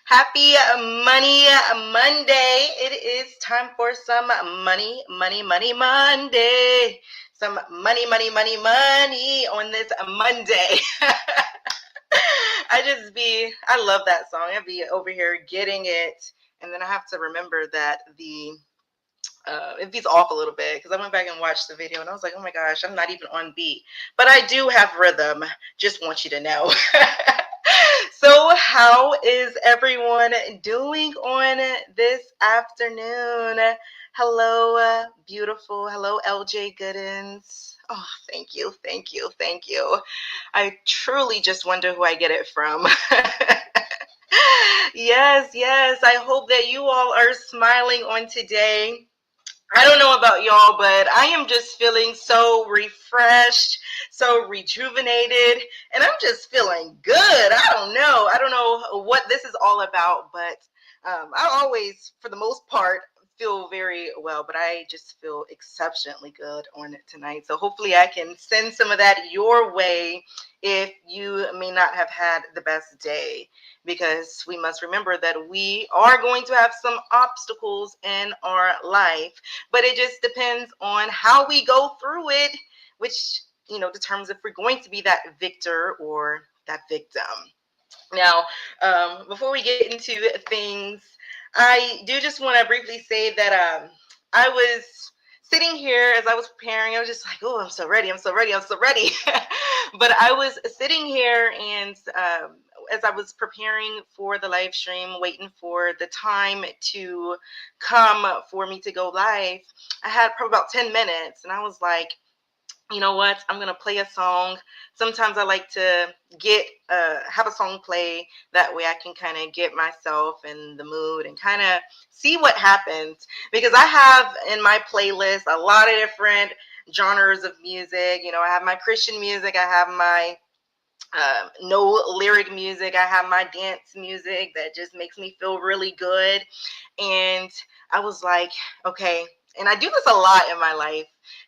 Happy Money Monday. It is time for some money Monday. Some money on this Monday. I love that song. I be over here getting it. And then I have to remember that it beats off a little bit because I went back and watched the video and I was like, oh my gosh, I'm not even on beat. But I do have rhythm. Just want you to know. So, how is everyone doing on this afternoon? Hello, beautiful. Hello, LJ Goodens. Oh, thank you, thank you, thank you. I truly just wonder who I get it from. Yes, yes. I hope that you all are smiling on today. I don't know about y'all, but I am just feeling so refreshed, so rejuvenated, and I'm just feeling good. I don't know. I don't know what this is all about, but I always, for the most part, feel very well, but I just feel exceptionally good on it tonight. So hopefully I can send some of that your way if you may not have had the best day, because we must remember that we are going to have some obstacles in our life, but it just depends on how we go through it, which determines if we're going to be that victor or that victim. Now, before we get into things, I do just want to briefly say that I was sitting here as I was preparing. I was just like, oh, I'm so ready, I'm so ready, I'm so ready. But I was sitting here and as I was preparing for the live stream, waiting for the time to come for me to go live, I had probably about 10 minutes and I was like, you know what, I'm gonna play a song. Sometimes I like to get have a song play, that way I can kind of get myself in the mood and kind of see what happens, because I have in my playlist a lot of different genres of music. I have my Christian music, I have my no lyric music, I have my dance music that just makes me feel really good. And I was like, okay, and I do this a lot in my life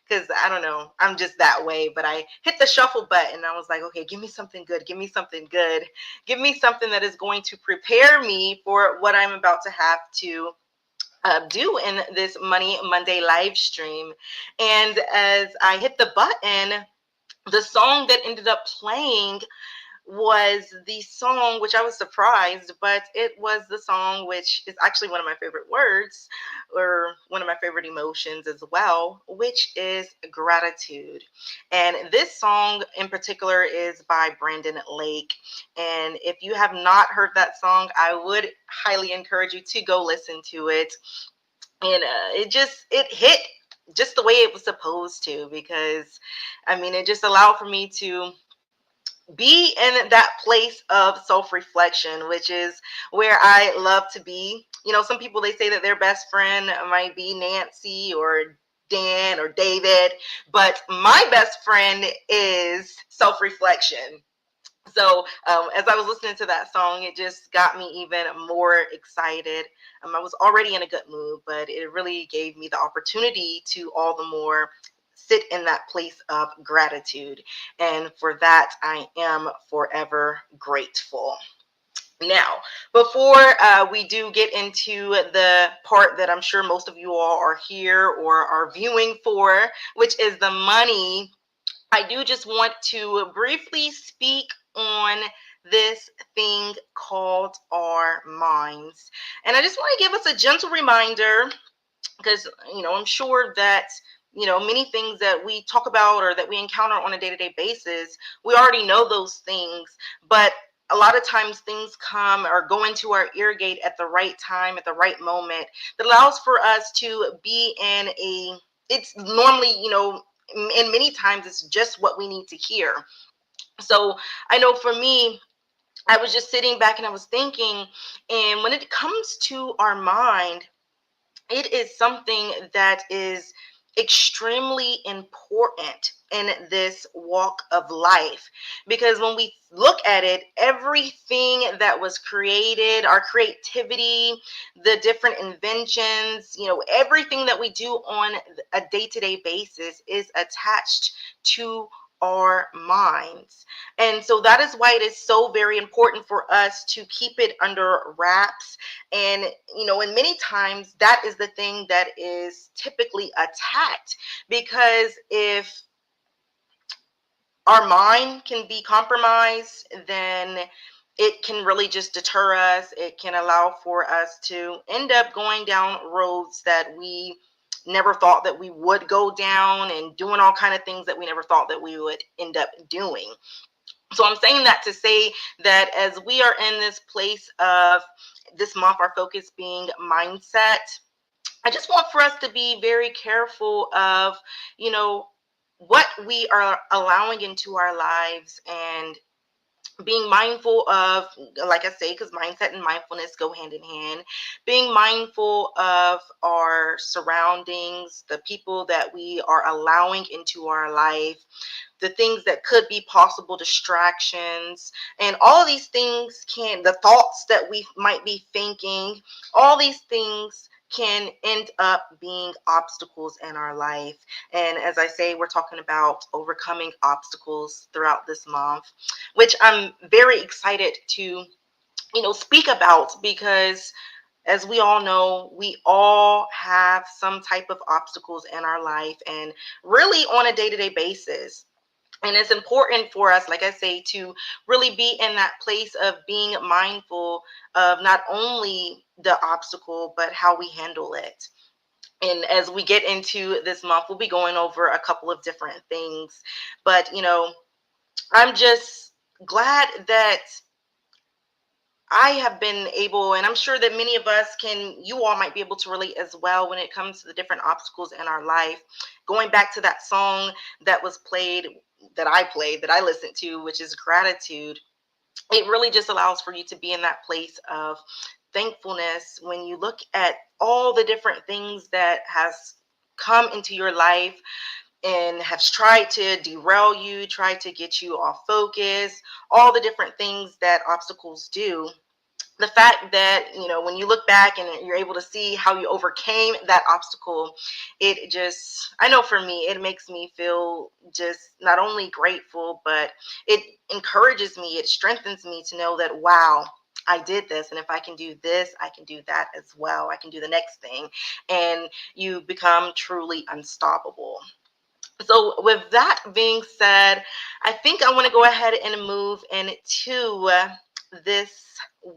because I don't know, I'm just that way. But I hit the shuffle button and I was like, okay, give me something good, give me something good, give me something that is going to prepare me for what I'm about to have to do in this Money Monday live stream. And as I hit the button, the song that ended up playing was the song, which I was surprised, but it was the song which is actually one of my favorite words, or one of my favorite emotions as well, which is gratitude. And this song in particular is by Brandon Lake. And if you have not heard that song, I would highly encourage you to go listen to it. And it hit just the way it was supposed to, because I mean, it just allowed for me to be in that place of self-reflection, which is where I love to be. Some people, they say that their best friend might be Nancy or Dan or David, but my best friend is self-reflection. So as I was listening to that song, it just got me even more excited. I was already in a good mood, but it really gave me the opportunity to all the more sit in that place of gratitude. And for that, I am forever grateful. Now, before we do get into the part that I'm sure most of you all are here or are viewing for, which is the money, I do just want to briefly speak on this thing called our minds. And I just want to give us a gentle reminder, because I'm sure that many things that we talk about or that we encounter on a day-to-day basis, we already know those things, but a lot of times things come or go into our ear gate at the right time, at the right moment, that allows for us to be in a, it's normally, and many times it's just what we need to hear. So I know for me, I was just sitting back and I was thinking, and when it comes to our mind, it is something that is extremely important in this walk of life, because when we look at it, everything that was created, our creativity, the different inventions, everything that we do on a day-to-day basis is attached to our minds. And so that is why it is so very important for us to keep it under wraps. And, and many times that is the thing that is typically attacked, because if our mind can be compromised, then it can really just deter us. It can allow for us to end up going down roads that we never thought that we would go down, and doing all kind of things that we never thought that we would end up doing. So I'm saying that to say that as we are in this place of this month, our focus being mindset, I just want for us to be very careful of, you know, what we are allowing into our lives, and being mindful of, like I say, because mindset and mindfulness go hand in hand, being mindful of our surroundings, the people that we are allowing into our life, the things that could be possible distractions, and all of these things the thoughts that we might be thinking, all these things can end up being obstacles in our life. And as I say, we're talking about overcoming obstacles throughout this month, which I'm very excited to, speak about, because as we all know, we all have some type of obstacles in our life, and really on a day-to-day basis. And it's important for us, like I say, to really be in that place of being mindful of not only the obstacle, but how we handle it. And as we get into this month, we'll be going over a couple of different things. But, I'm just glad that I have been able, and I'm sure that many of us you all might be able to relate as well when it comes to the different obstacles in our life. Going back to that song that was played, that I listened to, which is Gratitude, it really just allows for you to be in that place of thankfulness when you look at all the different things that has come into your life and has tried to derail you, tried to get you off focus, all the different things that obstacles do. The fact that, when you look back and you're able to see how you overcame that obstacle, it just, I know for me, it makes me feel just not only grateful, but it encourages me, it strengthens me to know that, wow, I did this, and if I can do this, I can do that as well. I can do the next thing, and you become truly unstoppable. So with that being said, I think I want to go ahead and move into this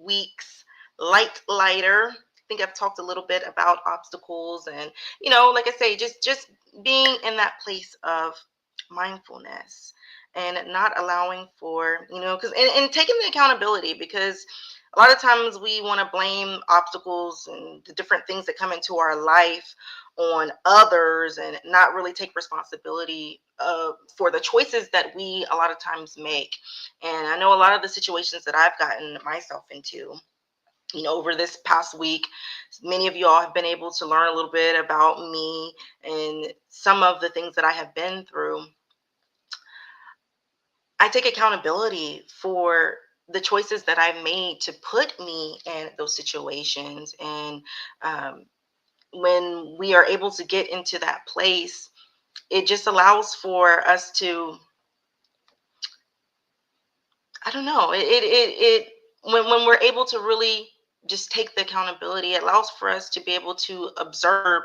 week's lighter. I think I've talked a little bit about obstacles, and like I say, just being in that place of mindfulness and not allowing for, because and taking the accountability, because a lot of times we want to blame obstacles and the different things that come into our life on others, and not really take responsibility for the choices that we a lot of times make. And I know a lot of the situations that I've gotten myself into, over this past week, many of y'all have been able to learn a little bit about me and some of the things that I have been through. I take accountability for the choices that I made to put me in those situations. And when we are able to get into that place, it just allows for us to, I don't know, when we're able to really just take the accountability, it allows for us to be able to observe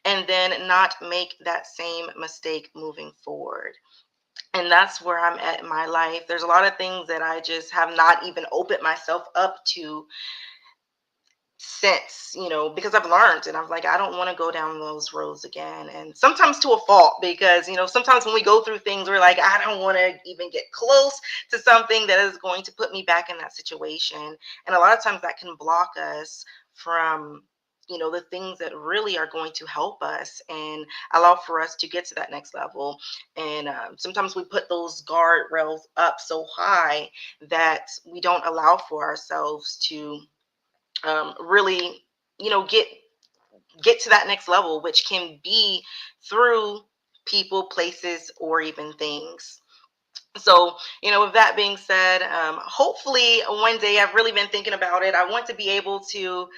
and then not make that same mistake moving forward. And that's where I'm at in my life. There's a lot of things that I just have not even opened myself up to since, because I've learned, and I'm like, I don't want to go down those roads again. And sometimes to a fault, because, sometimes when we go through things, we're like, I don't want to even get close to something that is going to put me back in that situation. And a lot of times that can block us from, the things that really are going to help us and allow for us to get to that next level. And sometimes we put those guardrails up so high that we don't allow for ourselves to really, get to that next level, which can be through people, places, or even things. So, with that being said, hopefully one day, I've really been thinking about it, I want to be able to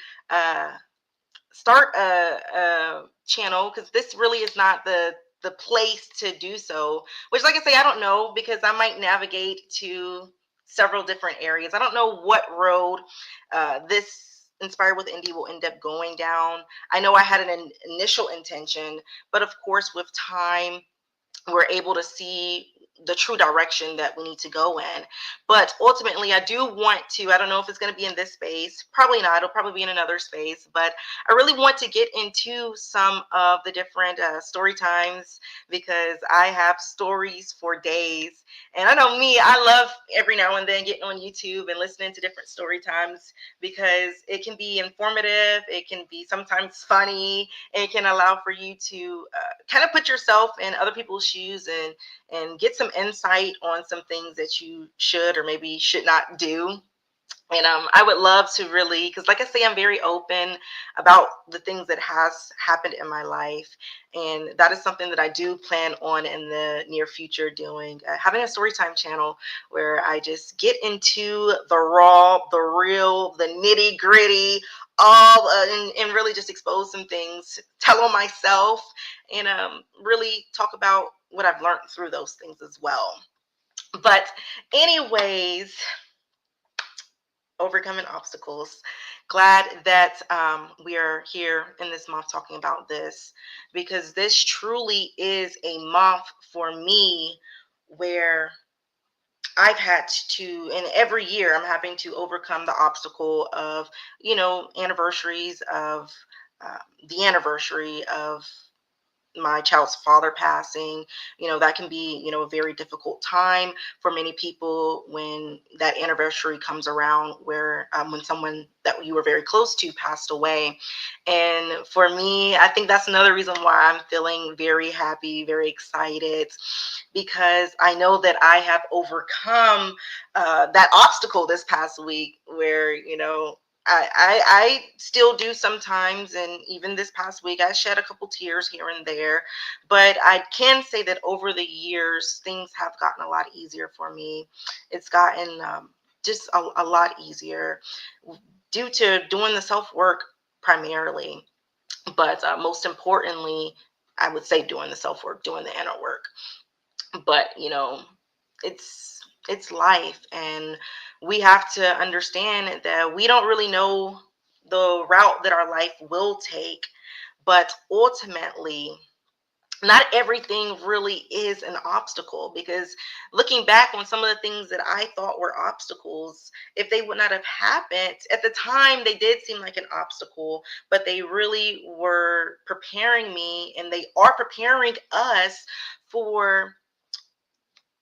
start a channel, because this really is not the the place to do so, which, like I say, I don't know, because I might navigate to several different areas. I don't know what road this Inspired with Indy will end up going down. I know I had an initial intention, but of course, with time, we're able to see the true direction that we need to go in. But ultimately, I do want to, I don't know if it's going to be in this space, probably not, it'll probably be in another space, but I really want to get into some of the different story times, because I have stories for days. And I know me, I love every now and then getting on YouTube and listening to different story times, because it can be informative, it can be sometimes funny, and it can allow for you to kind of put yourself in other people's shoes, and get some insight on some things that you should or maybe should not do. And I would love to really, because like I say, I'm very open about the things that has happened in my life, and that is something that I do plan on in the near future doing, having a story time channel where I just get into the raw, the real, the nitty gritty, all and really just expose some things, tell on myself, and really talk about what I've learned through those things as well. But anyways, overcoming obstacles. Glad that we are here in this month talking about this, because this truly is a month for me where I've had to, and every year I'm having to overcome the obstacle of, anniversaries of uh, the anniversary of my child's father passing. That can be, a very difficult time for many people when that anniversary comes around, where when someone that you were very close to passed away. And for me, I think that's another reason why I'm feeling very happy, very excited, because I know that I have overcome that obstacle this past week, where I still do sometimes, and even this past week, I shed a couple tears here and there. But I can say that over the years, things have gotten a lot easier for me. It's gotten just a lot easier due to doing the self work primarily. But most importantly, I would say doing the self work, doing the inner work. But it's life, and we have to understand that we don't really know the route that our life will take, but ultimately not everything really is an obstacle, because looking back on some of the things that I thought were obstacles, if they would not have happened at the time, they did seem like an obstacle, but they really were preparing me, and they are preparing us for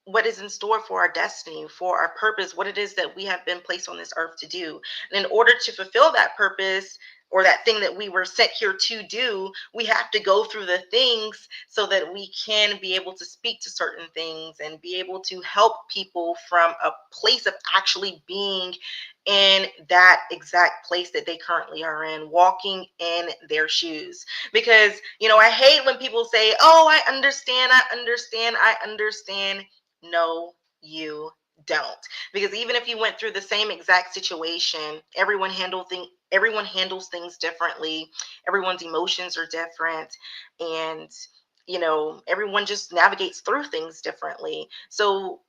what is in store for our destiny, for our purpose, what it is that we have been placed on this earth to do. And in order to fulfill that purpose, or that thing that we were sent here to do, we have to go through the things so that we can be able to speak to certain things and be able to help people from a place of actually being in that exact place that they currently are in, walking in their shoes. Because, I hate when people say, oh, I understand, I understand, I understand. No, you don't. Because even if you went through the same exact situation, everyone handles things differently. Everyone's emotions are different, and everyone just navigates through things differently. So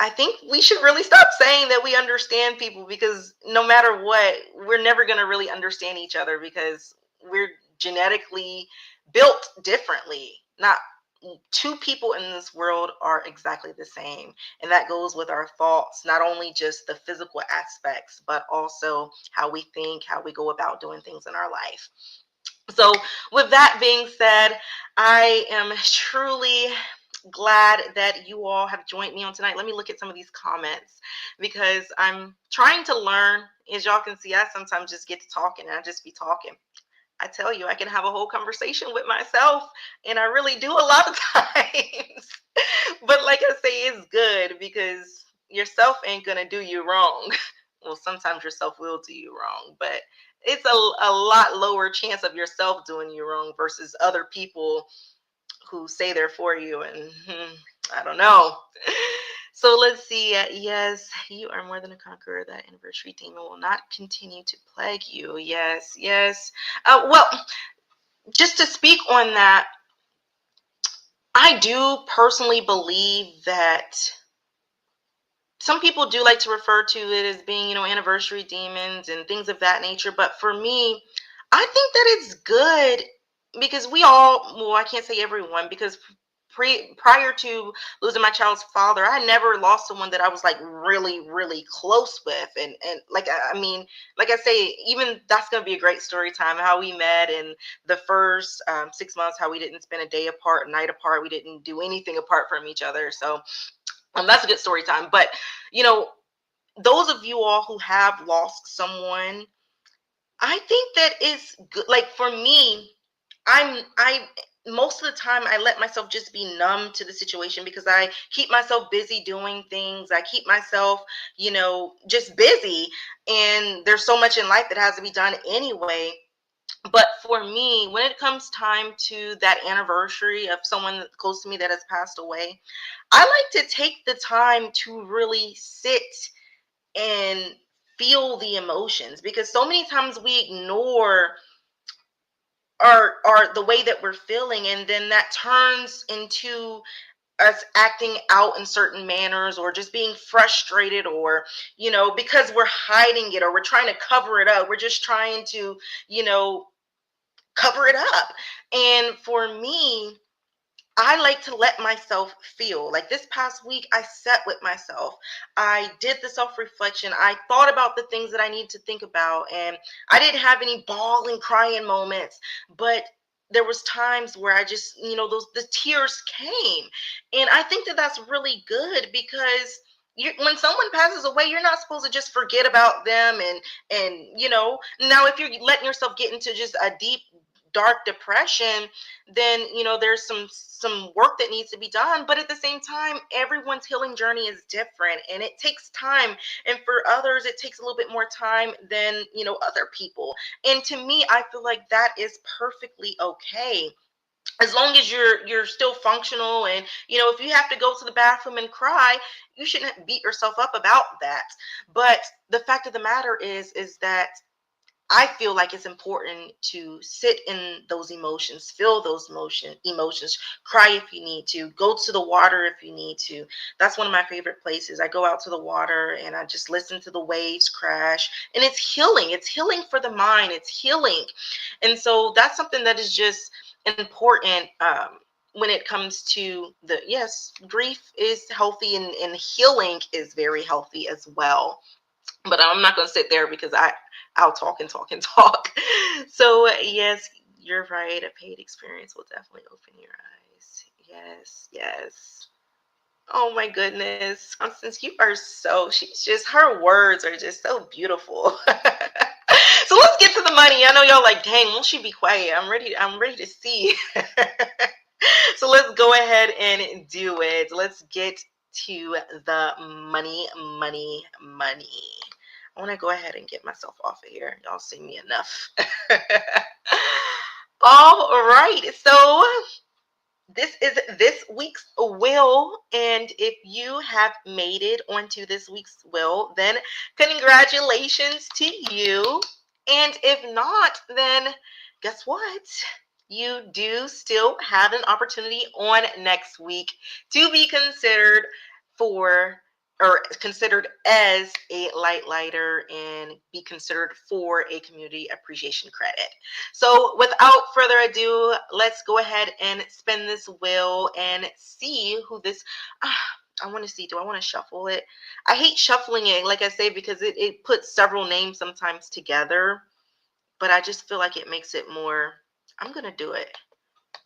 I think we should really stop saying that we understand people, because no matter what, we're never going to really understand each other, because we're genetically built differently. Not two people in this world are exactly the same. And that goes with our thoughts, not only just the physical aspects, but also how we think, how we go about doing things in our life. So, with that being said, I am truly glad that you all have joined me on tonight. Let me look at some of these comments, because I'm trying to learn. As y'all can see, I sometimes just get to talking and I just be talking. I tell you, I can have a whole conversation with myself, and I really do a lot of times. But like I say, it's good, because yourself ain't gonna do you wrong. Well, sometimes yourself will do you wrong, but it's a lot lower chance of yourself doing you wrong versus other people who say they're for you, and I don't know. So let's see. Yes, you are more than a conqueror. That anniversary demon will not continue to plague you. Yes, yes. Well, just to speak on that, I do personally believe that some people do like to refer to it as being, anniversary demons and things of that nature. But for me, I think that it's good because well, I can't say everyone, because prior to losing my child's father, I never lost someone that I was like really, really close with. And like, I mean, like I say, even that's going to be a great story time, how we met in the first 6 months, how we didn't spend a day apart, a night apart. We didn't do anything apart from each other. So that's a good story time. But you know, those of you all who have lost someone, I think that is good. Like for me, I most of the time I let myself just be numb to the situation because I keep myself busy doing things. I keep myself, just busy, and there's so much in life that has to be done anyway. But for me, when it comes time to that anniversary of someone close to me that has passed away, I like to take the time to really sit and feel the emotions, because so many times we ignore our the way that we're feeling, and then that turns into us acting out in certain manners, or just being frustrated, or because we're hiding it, or we're trying to cover it up. We're just trying to you know cover it up. And for me, I like to let myself feel. Like this past week, I sat with myself. I did the self reflection. I thought about the things that I need to think about, and I didn't have any bawling, crying moments, but there was times where I just, those the tears came, and I think that that's really good because. When someone passes away, you're not supposed to just forget about them, and now if you're letting yourself get into just a deep dark depression, then there's some work that needs to be done. But at the same time, everyone's healing journey is different, and it takes time, and for others it takes a little bit more time than other people. And to me, I feel like that is perfectly okay, as long as you're still functional. And if you have to go to the bathroom and cry, you shouldn't beat yourself up about that. But the fact of the matter is that I feel like it's important to sit in those emotions, feel those emotions, cry if you need to, go to the water if you need to. That's one of my favorite places. I go out to the water and I just listen to the waves crash, and it's healing. It's healing for the mind. It's healing. And so that's something that is just important. When it comes to yes, grief is healthy, and healing is very healthy as well. But I'm not going to sit there because I'll talk and talk and talk. So yes, you're right. A paid experience will definitely open your eyes. Yes, yes. Oh my goodness, Constance, you are she's just, her words are just so beautiful. So let's get to the money. I know y'all like, dang, won't she be quiet? I'm ready to see. So let's go ahead and do it. Let's get to the money, money, money. I want to go ahead and get myself off of here. Y'all see me enough. All right. So this is this week's will. And if you have made it onto this week's will, then congratulations to you. And if not, then guess what? You do still have an opportunity on next week to be considered for, or considered as a light lighter, and be considered for a community appreciation credit. So without further ado, let's go ahead and spin this wheel and see who this. I want to see, do I want to shuffle it? I hate shuffling it, like I say, because it puts several names sometimes together, but I just feel like it makes it more. I'm going to do it.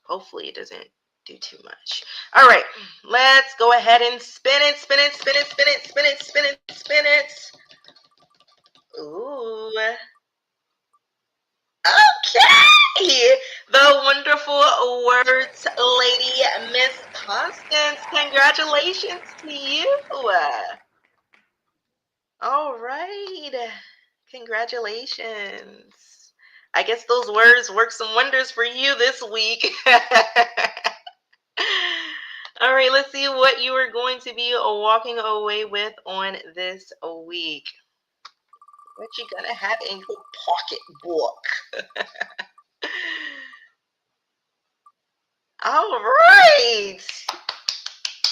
Hopefully it doesn't do too much. All right, let's go ahead and spin it, spin it, spin it, spin it, spin it, spin it, spin it. Ooh. Okay. The wonderful words lady, Miss Constance. Congratulations to you. All right. Congratulations. I guess those words work some wonders for you this week. All right, let's see what you are going to be walking away with on this week. What you gonna have in your pocketbook? All right.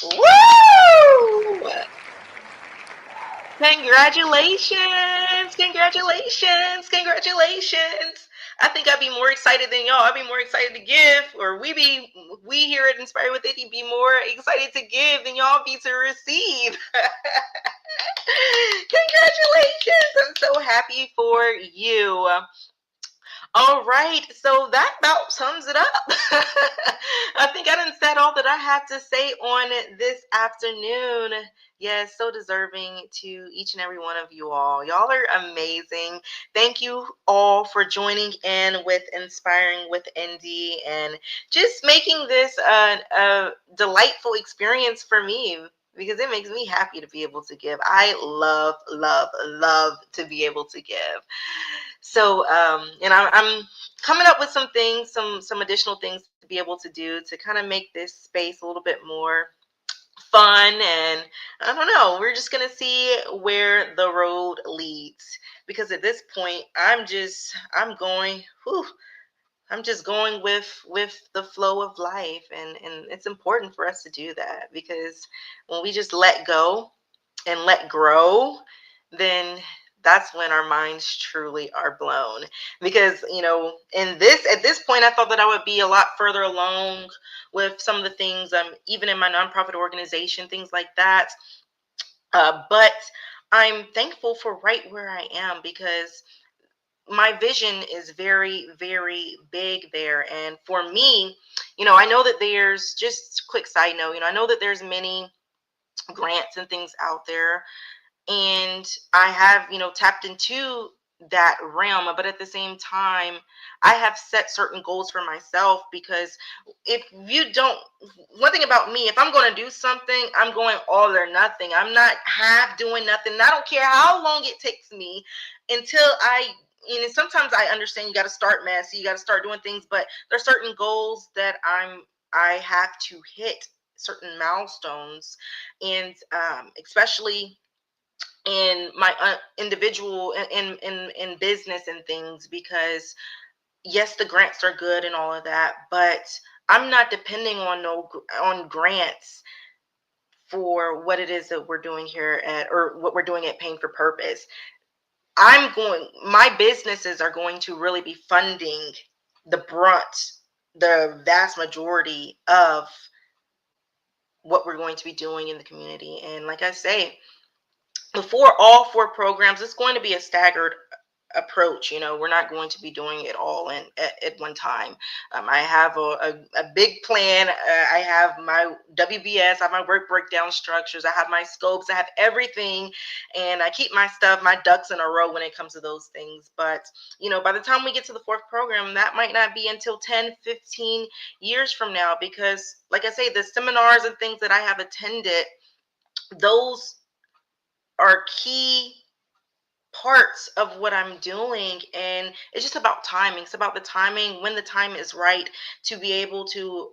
Woo! Congratulations! Congratulations! Congratulations! I think I'd be more excited than y'all. I'd be more excited to give, or we here at Inspired with Indy be more excited to give than y'all be to receive. Congratulations! I'm so happy for you. All right, so that about sums it up. I think I done said all that I have to say on this afternoon. Yes, so deserving to each and every one of you all. Y'all are amazing. Thank you all for joining in with Inspiring with Indy and just making this a delightful experience for me because it makes me happy to be able to give. I love, love, love to be able to give. So, and I'm coming up with some things, some additional things to be able to do to kind of make this space a little bit more fun. And I don't know, we're just gonna see where the road leads. Because at this point, I'm going. Whew, I'm just going with the flow of life, and it's important for us to do that because when we just let go and let grow, then that's when our minds truly are blown. Because in this at this point, I thought that I would be a lot further along with some of the things, even in my nonprofit organization, things like that. But I'm thankful for right where I am because my vision is very, very big there. And for me, I know that there's just quick side note, I know that there's many grants and things out there, and I have, tapped into that realm, but at the same time, I have set certain goals for myself because if you don't, one thing about me, if I'm going to do something, I'm going all or nothing. I'm not half doing nothing. I don't care how long it takes me until sometimes I understand you got to start messy, you got to start doing things, but there's certain goals that I have to hit certain milestones, and especially in my individual in business and things, because yes, the grants are good and all of that, but I'm not depending on on grants for what it is that we're doing here at, or what we're doing at Pain for Purpose. My businesses are going to really be funding the vast majority of what we're going to be doing in the community. And like I say, before all four programs, it's going to be a staggered approach. We're not going to be doing it all at one time. I have a big plan. I have my WBS, I have my work breakdown structures, I have my scopes, I have everything, and I keep my ducks in a row when it comes to those things. But by the time we get to the fourth program, that might not be until 10-15 years from now, because like I say, the seminars and things that I have attended, those are key parts of what I'm doing. And it's just about timing. It's about the timing, when the time is right to be able to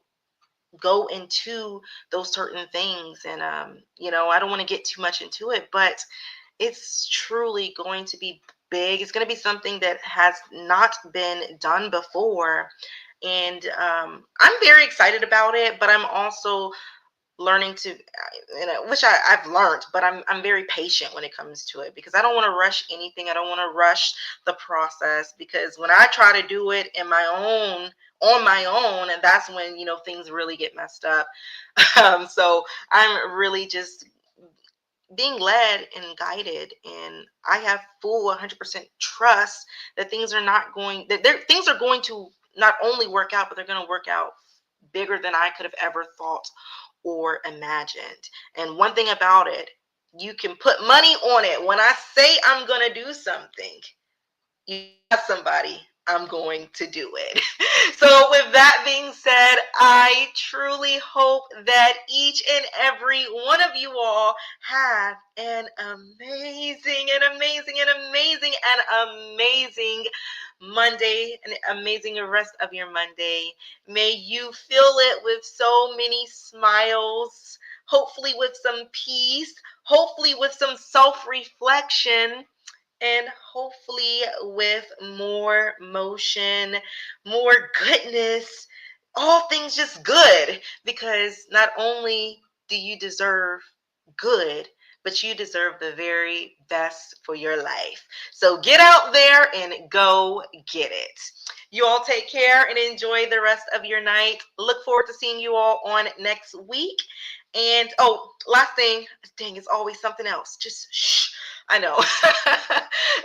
go into those certain things. And I don't want to get too much into it, but it's truly going to be big. It's going to be something that has not been done before. And I'm very excited about it, but I'm also learning to, which I've learned, but I'm very patient when it comes to it, because I don't want to rush anything. I don't want to rush the process, because when I try to do it on my own, and that's when things really get messed up. So I'm really just being led and guided, and I have full 100% trust that things are going to not only work out, but they're going to work out bigger than I could have ever thought or imagined. And one thing about it, you can put money on it. When I say I'm going to do something, you ask somebody, I'm going to do it. So with that being said, I truly hope that each and every one of you all have an amazing and amazing and amazing and amazing Monday, an amazing rest of your Monday. May you fill it with so many smiles, hopefully with some peace, hopefully with some self-reflection, and hopefully with more motion, more goodness, all things just good, because not only do you deserve good, but you deserve the very best for your life. So get out there and go get it. You all take care and enjoy the rest of your night. Look forward to seeing you all on next week. And oh, last thing, dang, it's always something else. Just shh. I know.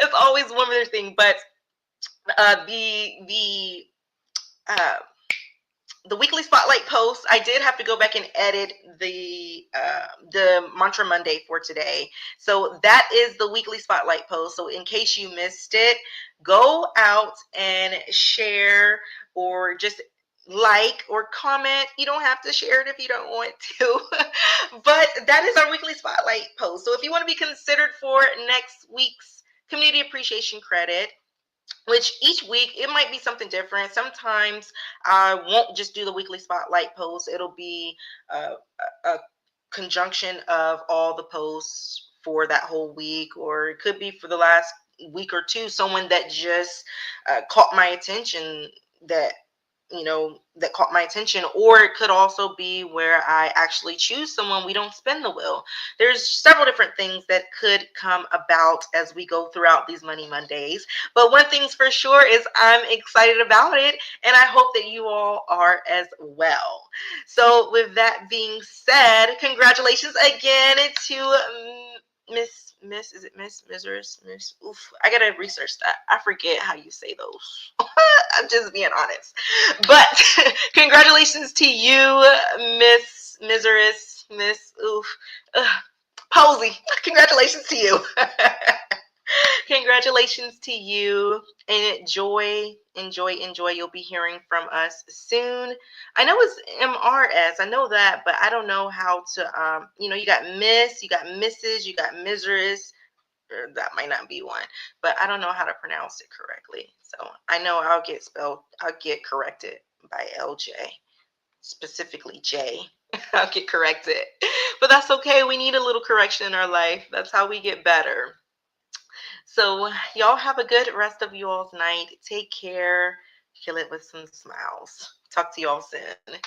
It's always one other thing, but uh, the weekly spotlight post, I did have to go back and edit the mantra Monday for today. So that is the weekly spotlight post. So in case you missed it, go out and share, or just like or comment. You don't have to share it if you don't want to. But that is our weekly spotlight post. So if you want to be considered for next week's community appreciation credit, which each week it might be something different. Sometimes I won't just do the weekly spotlight post. It'll be a conjunction of all the posts for that whole week, or it could be for the last week or two, someone that just caught my attention, that that caught my attention. Or it could also be where I actually choose someone. We don't spin the wheel. There's several different things that could come about as we go throughout these Money Mondays. But one thing's for sure is I'm excited about it, and I hope that you all are as well. So with that being said, congratulations again to Miss, is it Miss Misers? Miss, oof, I gotta research that. I forget how you say those. I'm just being honest. But congratulations to you, Miss Miseris, Miss Oof, Posey. Congratulations to you. Congratulations to you. And enjoy. You'll be hearing from us soon. I know it's MRS. I know that, but I don't know how to. You got Miss, you got Mrs., you got Miseris. That might not be one, but I don't know how to pronounce it correctly. So I know I'll get corrected by LJ, specifically J. I'll get corrected, but that's okay. We need a little correction in our life. That's how we get better. So y'all have a good rest of y'all's night. Take care. Kill it with some smiles. Talk to y'all soon.